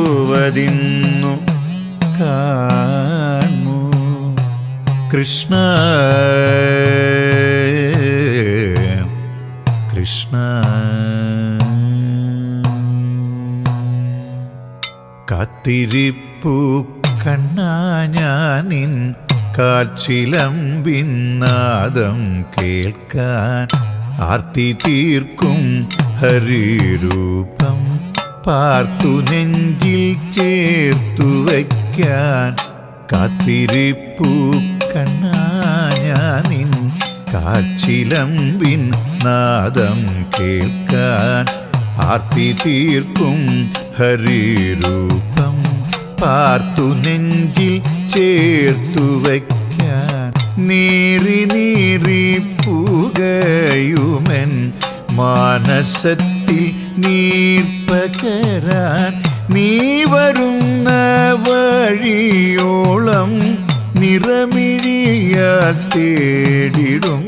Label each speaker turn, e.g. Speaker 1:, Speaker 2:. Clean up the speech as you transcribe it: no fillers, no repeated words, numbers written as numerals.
Speaker 1: നടമാടുവതിന്നു കാണു കൃഷ്ണ കൃഷ്ണ. കാത്തിരിപ്പു കണ്ണാ ഞാനിൻ കാച്ചിലമ്പിന്നാദം കേൾക്കാൻ ആർത്തി തീർക്കും ഹരിരൂപം പാർത്തു നെഞ്ചിൽ ചേർത്തു വയ്ക്കാൻ. കാത്തിരിപ്പു കണ്ണാ ഞാനിൻ കാച്ചിലമ്പിൻ നാദം കേൾക്കാൻ ആർത്തി തീർക്കും ഹരിരൂപം പാർത്തു നെഞ്ചിൽ ചേർത്തു വയ്ക്കാൻ. നീറി നീറി പുകയുമെൻ മാനസത്തിൽ നീർപ്പകരാൻ നീ വരുന്ന വഴിയോളം നിറമിഴിയാൽ തേടിടും